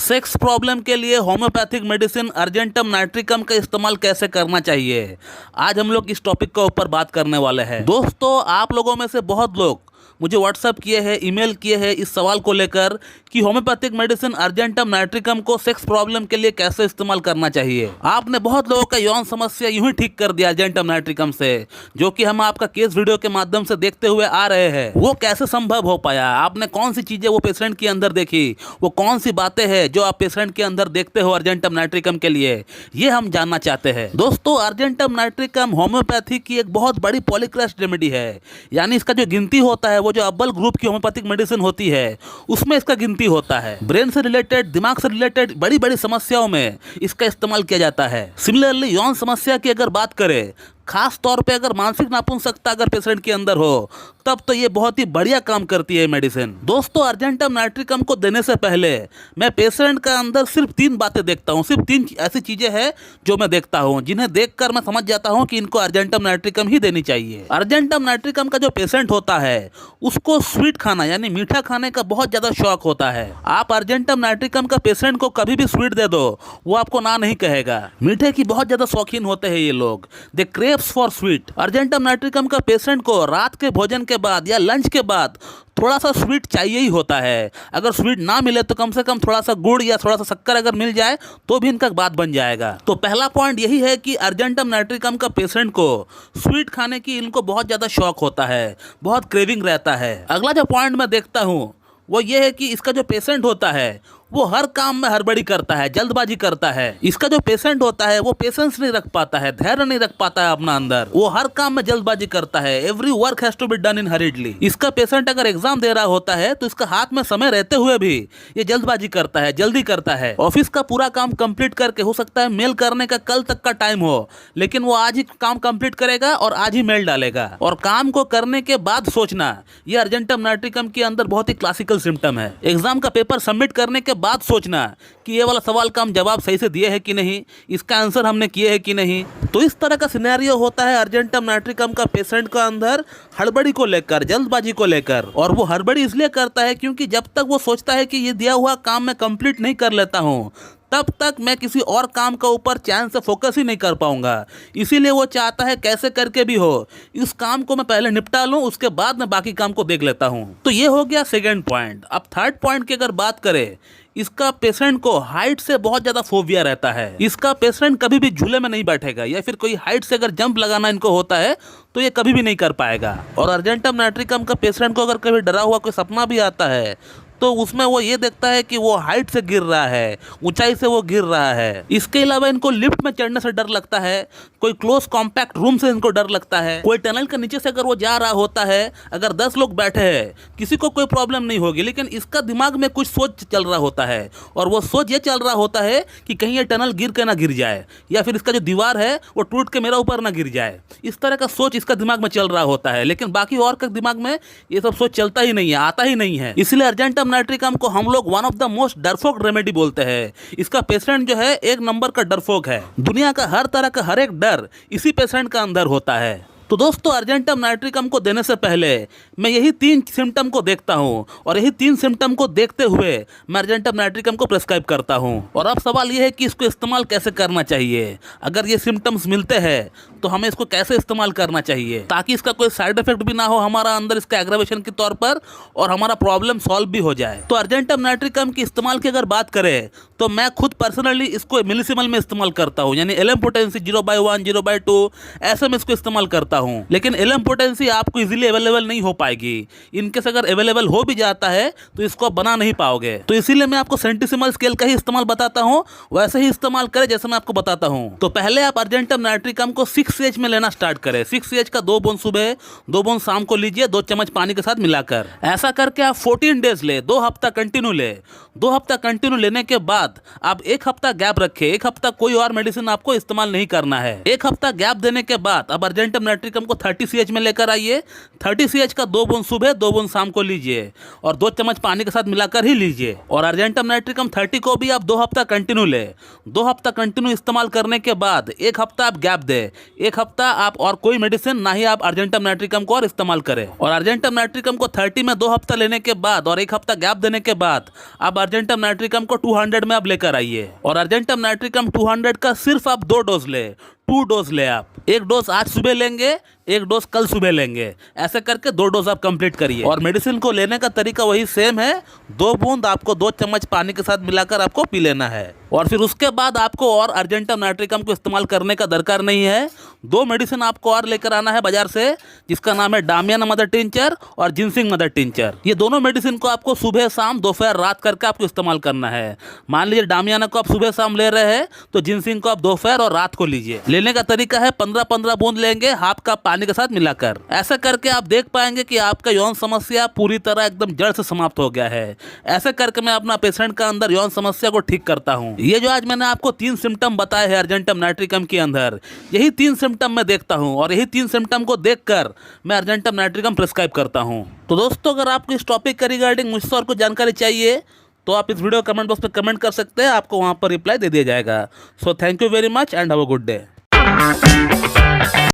Sex problem के लिए homeopathic medicine argentum nitricum का इस्तेमाल कैसे करना चाहिए, आज हम लोग इस टॉपिक के ऊपर बात करने वाले हैं। दोस्तों, आप लोगों में से बहुत लोग मुझे व्हाट्सअप किए हैं, ईमेल किए हैं इस सवाल को लेकर कि होम्योपैथिक मेडिसिन अर्जेंटम नाइट्रिकम को सेक्स प्रॉब्लम के लिए कैसे इस्तेमाल करना चाहिए। आपने बहुत लोगों का यौन समस्या यूं ही ठीक कर दिया अर्जेंटम नाइट्रिकम से, जो कि हम आपका केस वीडियो के माध्यम से देखते हुए आ रहे हैं। वो कैसे संभव हो पाया, आपने कौन सी चीजें वो पेशेंट के अंदर देखी, वो कौन सी बातें हैं जो आप पेशेंट के अंदर देखते हो अर्जेंटम नाइट्रिकम के लिए, ये हम जानना चाहते हैं। दोस्तों, अर्जेंटम नाइट्रिकम होम्योपैथी की एक बहुत बड़ी पॉलीक्रेस्ट रेमेडी है, यानी इसका जो गिनती होता है वो जो अव्वल ग्रुप की होम्योपैथिक मेडिसिन होती है उसमें इसका गिनती होता है। ब्रेन से रिलेटेड, दिमाग से रिलेटेड बड़ी बड़ी समस्याओं में इसका इस्तेमाल किया जाता है। सिमिलरली यौन समस्या की अगर बात करें, खास तौर पे अगर मानसिक नापुंसकता अगर पेशेंट के अंदर हो, तब तो ये बहुत ही बढ़िया काम करती है मेडिसिन। दोस्तों, अर्जेंटम नाइट्रिकम को देने से पहले मैं पेशेंट का अंदर सिर्फ 3 बातें देखता हूँ। सिर्फ 3 ऐसी चीजें हैं जो मैं देखता हूँ, जिन्हें देखकर मैं समझ जाता हूँ कि इनको अर्जेंटम नाइट्रिकम ही देनी चाहिए। अर्जेंटम नाइट्रिकम का जो पेशेंट होता है उसको स्वीट खाना यानी मीठा खाने का बहुत ज्यादा शौक होता है। आप अर्जेंटम नाइट्रिकम का पेशेंट को कभी भी स्वीट दे दो, वो आपको ना नहीं कहेगा। मीठे की बहुत ज्यादा शौकीन होते हैं ये लोग, they craves for sweet. Argentum nitricum का पेशेंट को रात के भोजन के बाद या लंच के बाद थोड़ा सा स्वीट चाहिए ही होता है। अगर स्वीट ना मिले तो कम से कम थोड़ा सा गुड़ या थोड़ा सा शक्कर अगर मिल जाए तो भी इनका बात बन जाएगा। तो पहला पॉइंट यही है कि अर्जेंटम नाइट्रिकम का पेशेंट को स्वीट खाने की इनको बहुत ज़्यादा शौक होता है, बहुत क्रेविंग रहता है। अगला जो पॉइंट मैं देखता हूँ वो ये है कि इसका जो पेशेंट होता है वो हर काम में हड़बड़ी करता है, जल्दबाजी करता है। इसका जो पेशेंट होता है वो पेशेंस नहीं रख पाता है, धैर्य नहीं रख पाता है अपना अंदर, वो हर काम में जल्दबाजी करता है। Every work has to be done in hurriedly. इसका पेशेंट अगर एग्जाम दे रहा होता है तो इसका हाथ में समय रहते हुए भी ये जल्दबाजी करता है, जल्दी करता है। ऑफिस का पूरा काम कंप्लीट करके, हो सकता है मेल करने का कल तक का टाइम हो, लेकिन वो आज ही काम कंप्लीट करेगा और आज ही मेल डालेगा। और काम को करने के बाद सोचना, ये अर्जेंटम नाइट्रिकम के अंदर बहुत ही क्लासिकल सिम्टम है। एग्जाम का पेपर सबमिट करने के बाद सोचना कि ये वाला सवाल का हम जवाब सही से दिए है कि नहीं, इसका आंसर हमने किए है कि नहीं। तो इस तरह का सिनेरियो होता है अर्जेंटम नाइट्रिकम का पेशेंट का अंदर, हड़बड़ी को लेकर, जल्दबाजी को लेकर। और वो हड़बड़ी इसलिए करता है क्योंकि जब तक वो सोचता है कि ये दिया हुआ काम मैं कंप्लीट नहीं कर लेता हूँ, तब तक मैं किसी और काम का ऊपर चैन से फोकस ही नहीं कर पाऊंगा। इसीलिए वो चाहता है कैसे करके भी हो इस काम को मैं पहले निपटा लूं, उसके बाद मैं बाकी काम को देख लेता हूं। तो ये हो गया सेकंड पॉइंट। अब थर्ड पॉइंट की अगर बात करें, इसका पेशेंट को हाइट से बहुत ज्यादा फोबिया रहता है। इसका पेशेंट कभी भी झूले में नहीं बैठेगा, या फिर कोई हाइट से अगर जंप लगाना इनको होता है तो ये कभी भी नहीं कर पाएगा। और अर्जेंटम नाइट्रिकम का पेशेंट को अगर कभी डरा हुआ कोई सपना भी आता है तो उसमें वो ये देखता है कि वो हाइट से गिर रहा है, ऊंचाई से वो गिर रहा है। इसके अलावा इनको लिफ्ट में चढ़ने से डर लगता है, कोई क्लोज कॉम्पैक्ट रूम से इनको डर लगता है, कोई टनल के नीचे से अगर वो जा रहा होता है, अगर 10 लोग बैठे हैं किसी को कोई प्रॉब्लम नहीं होगी, लेकिन इसका दिमाग में कुछ सोच चल रहा होता है। और वो सोच ये चल रहा होता है कि कहीं ये टनल गिर के ना गिर जाए, या फिर इसका जो दीवार है वो टूट के मेरा ऊपर ना गिर जाए। इस तरह का सोच इसका दिमाग में चल रहा होता है, लेकिन बाकी और का दिमाग में ये सब सोच चलता ही नहीं है, आता ही नहीं है। इसलिए अर्जेंटम नाइट्रिकम को हम लोग वन ऑफ द मोस्ट डरपोक रेमेडी बोलते हैं। इसका पेशेंट जो है एक नंबर का डरपोक है। दुनिया का हर तरह का हर एक डर इसी पेशेंट का अंदर होता है। तो दोस्तों, अर्जेंटम नाइट्रिकम को देने से पहले मैं यही 3 सिम्टम को देखता हूं, और यही 3 सिम्टम को देखते हुए मैं अर्जेंटम नाइट्रिकम को प्रेस्क्राइब करता हूं। और अब सवाल यह है कि इसको इस्तेमाल कैसे करना चाहिए। अगर ये सिम्टम्स मिलते हैं तो हमें इसको कैसे इस्तेमाल करना चाहिए, ताकि इसका कोई साइड इफेक्ट भी ना हो हमारा अंदर इसका एग्रावेशन के तौर पर, और हमारा प्रॉब्लम सॉल्व भी हो जाए। तो अर्जेंटम नाइट्रिकम के इस्तेमाल की अगर बात करें तो मैं खुद पर्सनली इसको मिलीसिमल में इस्तेमाल करता हूँ, यानी एलएम पोटेंसी 0/1, 0/2 ऐसे में इसको इस्तेमाल करता हूँ। लेकिन एलएम पोटेंसी आपको इजीली अवेलेबल नहीं हो पाएगी। इनकेस अगर अवेलेबल हो भी जाता है तो इसको आप बना नहीं पाओगे। तो इसीलिए मैं आपको सेंटिसिमल स्केल का ही इस्तेमाल बताता हूँ, वैसे ही इस्तेमाल करें जैसे मैं आपको बताता हूँ। तो पहले आप अर्जेंटम नाइट्रिकम को 6H में लेना स्टार्ट करें। 6H का 2 बूंद सुबह, 2 बूंद शाम को लीजिए, 2 चम्मच पानी के साथ मिलाकर। ऐसा करके आप 14 डेज ले, 2 हफ्ता कंटिन्यू ले। 2 हफ्ता कंटिन्यू लेने के बाद आप 1 हफ्ता गैप रखें। 1 हफ्ता कोई और मेडिसिन आपको इस्तेमाल नहीं करना है। 1 हफ्ता गैप देने के बाद अब अर्जेंटम नाइट्रिकम नाइट्रिकम को 30 CH में लेकर आइए। 30 CH का 2 बूंद सुबह 2 बूंद शाम को लीजिए और 2 चम्मच पानी के साथ मिलाकर ही लीजिए। और अर्जेंटम नाइट्रिकम 30 को भी आप 2 हफ्ता कंटिन्यू लें। 2 हफ्ता कंटिन्यू इस्तेमाल करने के बाद 1 हफ्ता आप गैप दें। 1 हफ्ता आप और कोई मेडिसिन ना ही आप अर्जेंटम नाइट्रिकम को और इस्तेमाल करें। और अर्जेंटम नाइट्रिकम को 30 में 2 हफ्ता लेने के बाद और 1 हफ्ता गैप देने के बाद आप अर्जेंटम नाइट्रिकम को 200 में आप लेकर आइए। और अर्जेंटम नाइट्रिकम 200 का सिर्फ आप 2 डोज ले, 2 डोज ले आप। 1 डोज आज सुबह लेंगे, 1 डोज कल सुबह लेंगे। ऐसे करके 2 डोज आप कंप्लीट करिए। और मेडिसिन को लेने का तरीका वही सेम है। 2 बूंद आपको 2 चम्मच पानी के साथ मिलाकर आपको पी लेना है। और फिर उसके बाद आपको और अर्जेंटम नाइट्रिकम को इस्तेमाल करने का दरकार नहीं है। 2 मेडिसिन आपको और लेकर आना है बाजार से, जिसका नाम है डामियन मदर टिंचर और जिनसिंग मदर टिंचर। ये दोनों मेडिसिन को आपको सुबह शाम दोपहर रात करके आपको इस्तेमाल करना है। मान लीजिए डामियाना को आप सुबह शाम ले रहे हैं तो जिनसिंग को आप दोपहर और रात को लीजिए। लेने का तरीका है 15-15 बूंद लेंगे हाफ कप पानी के साथ मिलाकर। ऐसा करके आप देख पाएंगे कि आपका यौन समस्या पूरी तरह एकदम जड़ से समाप्त हो गया है। ऐसे करके मैं अपना पेशेंट का अंदर यौन समस्या को ठीक करता हूँ। ये जो आज मैंने आपको 3 सिम्टम बताए हैं अर्जेंटम नाइट्रिकम के अंदर, यही 3 सिम्टम मैं देखता हूँ और यही 3 सिम्टम को देखकर मैं अर्जेंटम नाइट्रिकम प्रिस्क्राइब करता हूँ। तो दोस्तों, अगर आपको इस टॉपिक के रिगार्डिंग मुझसे और कुछ जानकारी चाहिए तो आप इस वीडियो कमेंट बॉक्स में कमेंट कर सकते हैं, आपको वहाँ पर रिप्लाई दे दिया जाएगा। So thank you very much and have a good day.